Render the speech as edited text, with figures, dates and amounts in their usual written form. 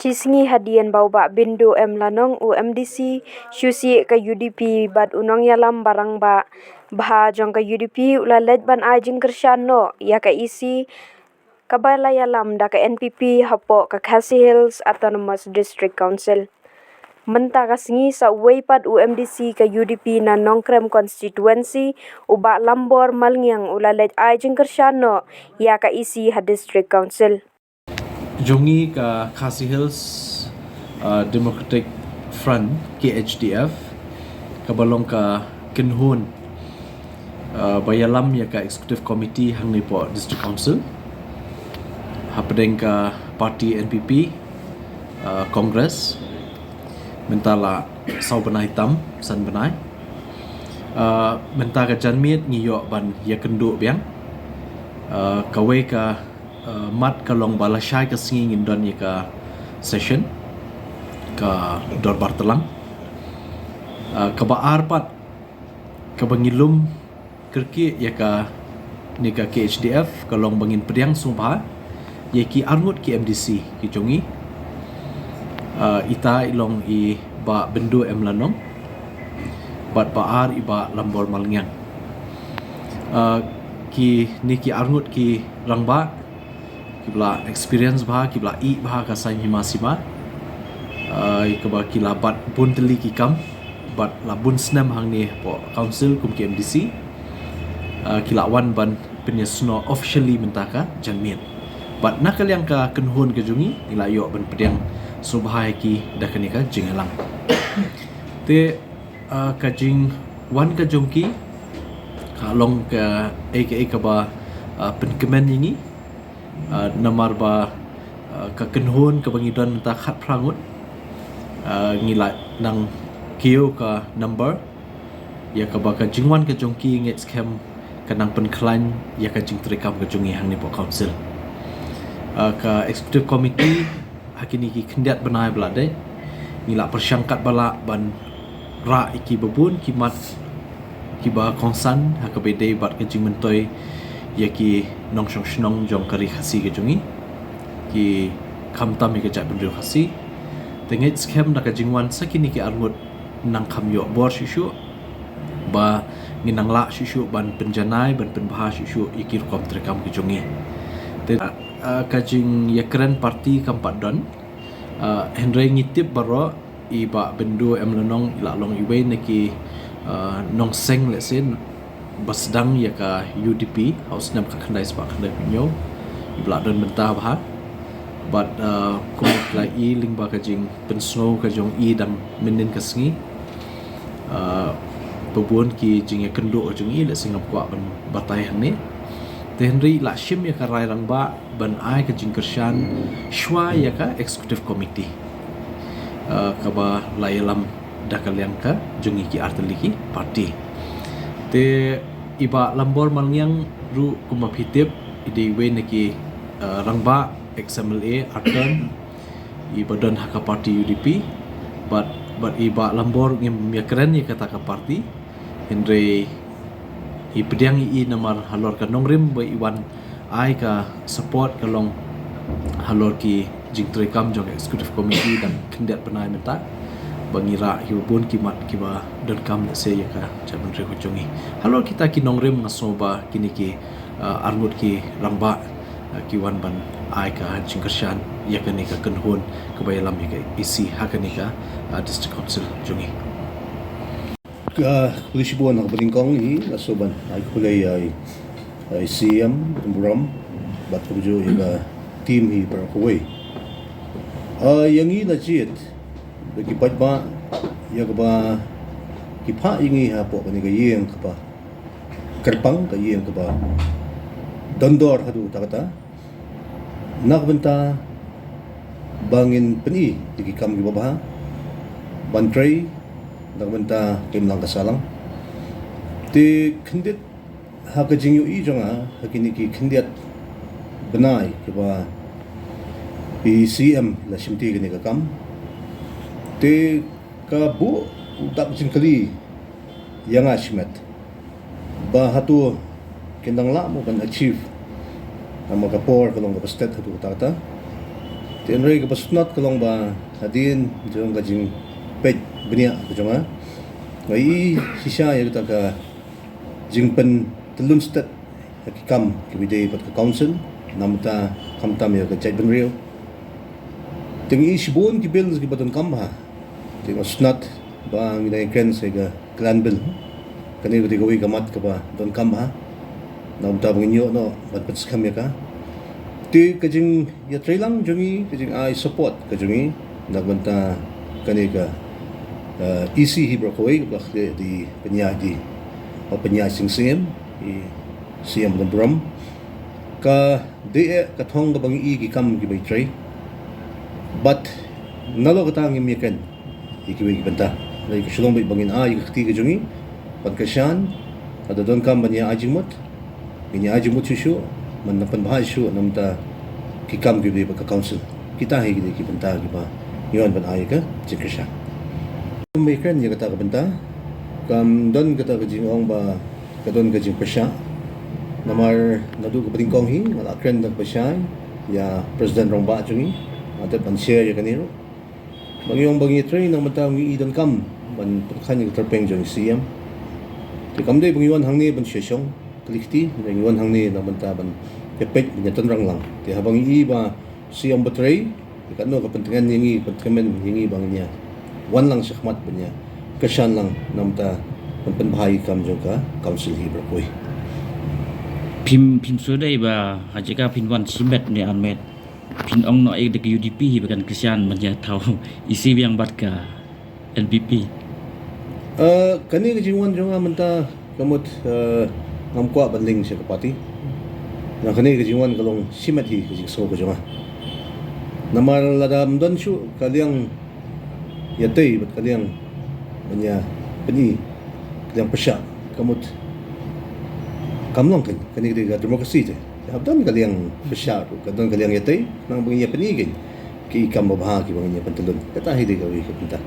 Cisngi hadian bau bak bindo lanong UMDC syusi ke UDP bad unong yalam barang ba bah jong ke UDP ulalet ban ajing kersyano ya ke isi kabala yalam da ke NPP hapo ke Khasi Hills Autonomous District Council. Menta kasngi sa pad UMDC ke UDP na nongkrem constituency uba lambor malngiang ulalet ajing kersyano ya ke isi ha district council. Jongi ka Khasi Hills Democratic Front KHDF kabalong ka kinhun bayalam ya ka executive committee hang ni po district council hapdeng ka party NPP Congress mentala sau benai hitam san benai menta ka janmit ngiyo ban ya kendu biang kawe ka mat kalong balasai ka singi ngindon ya ka session ka dor bartelang ka baar pat ka bangilum kerki ya ka ni ka KHDF kalong bangin pediang sumpah ya ki arngut ki MDC ki jongi ita ilong i ba bendu lanong bat baar iba lambor malngiang ki ni ki arngut ki rangba kibla experience bah kibla i bah ka sai hima sima ikaba kila bat bun teli ki kam bat la bun snam hang ni po council kum ki MDC kila wan ban penyesno officially mentaka janmien bat nakal yang ka kenhun ke jungi ila yo ban pediang subhai ki dakanika jingalang te ka jing wan ka jongki kalong ka aka ka ba penkemen ini namar ba ka kenhun ka bangidon ta khat prangut ngila nang kio ka number ya ka ba ka jingwan ka jongki nget scam kanang penklan ya ka jing trekam ka jungi hang ni po council ka executive committee hakini ki kendiat benai belade ngila persyangkat bala ban ra iki bebun kimat kiba konsan hakabede bat ke jing mentoi ya ki nong shong shnong jong kari khasi ke jungi ki kamtam ke jat bendru khasi tenget scam da ka jingwan sakini ki arngut nang kham yo bor shishu ba nginang la shishu ban penjanai ban penbah shishu ikir kom trekam ke jungi te kajing yakren parti kampat don Henry ngitip baro iba bendu emlenong ilalong iwe neki nong seng lesin basdang ya ka UDP haus nam ka khandai spa khandai pinyo ibla don mentah bah but kumuk lai i lingba kajing pensno ka jong i dam minin kasngi pebun ki jing ya kendu jong i le singap kwa ban batai hang ni Henry la shim ya ka rai rangba ban ai ka jing kersyan shwa ya ka executive committee ka ba layalam dakal yang ka jungi ki arteliki party te iba lambor malngiang ru kumapitip ide we neki rangba XMLA artan iba don haka party UDP but iba lambor ngim ya keren ya kata ka party Henry i pediang i namar halor ka nongrim ba iwan ai ka support kalong halor ki jing trekam jong executive committee dan kendiat penai menta bangira hibun kimat kiba dan kam se ya ka jaman re jongi halor kita ki nongrim ngasoba kini ki arngut ki rangba ki wan ban ai ka jing kersyan ya ka ni ka kenhun kebayalam ya ka isi hakani ka district council jongi Polisi buwan ang balingkong nasoban ay kulay ay CM Buram bat kujo higa team hi per kuway yang na jit bagi ba ya ba kipa ingi ha po kani gayeng ka pa kerpang gayeng ka ba dondor hadu takata nakbenta bangin peni digi kam gi baba bantray nagbenta kim lang kasalang ti kendit hakajing yu i jonga hakini ki kendiat benai kiba CM la simti gani ka kam ti ka bu utak jingkali yang ashmet ba hatu kindang la mo kan achieve ang magapor kalong kapastet hatu tata Tianrei ka pasnat kalong ba hadin jong kajing pej benia kajong ngai sisa ya ta ka jingpen telun stat ki kam ki bidei pat ka council namta kamtam ya ka chai benrio tingi sibon ki bills ki baton kam ha tingi snat ba ngi ken se ga clan bill kani ko tigoy kamat ka ba don kam ha namta bangyo no bat pat skam ya ka ti kajing ya trailang jungi kajing I support kajungi nagbanta kani ka EC Hebrew Kaway bakle di penyadi o penyasing singem i siyam ng Bram ka di katong ka bang i kam ki bay tray but nalo ka tang imikan ikiwi banta lay ka sulong bay bangin ay kakti ka jungi pagkasyan ada don kam banya ajimot inya ajimot siyo man napan bahas siyo namta kikam ki bay pagka council kita higi ki banta ki ba yon ban ay ka jikasya may kan ya kata ka banta kam don kata ka jingong ba kadon ka jing pasya namar nadu ka patingkong hi malakren nag pasya ya president Romba jungi atat ban share ya kaniro bangyong bangi train ng matang idon kam ban pagkan yung terpeng jong siyam ti kam day bangyon hangni ban sesong kalikti bangyon hangni ng manta ban kepek binyaton rang lang ti habang iba siyam batray ikano kapentingan yingi pagkamen yingi bang niya wan lang sakmat banya kasyan lang namta panbahay kam jong ka council Hebrew koy พิมพ์สุดได้บ่าอาจจะก็พิมพ์วันชิเม็ดในอันเม็ดพิมพ์องเนาะเอกเด็ก UDP ไปกันคริสเตียนมันจะเท่าอีซีyang bat ka NPP kani ka jingwan jong manta kamot ngamkwa banling siya kapati na kani ka jingwan kalong simet hi ka jingso ka jong namar ladam don shu kaliang yatay bat kaliang banya pani kaliang pasya kamot kamlong kan kani ka demokrasi te habdan kaliang pasya kadon kaliang yatay nang bangya panigin ki kam babha ki bangya pantalon katahi de ka wi ka pinta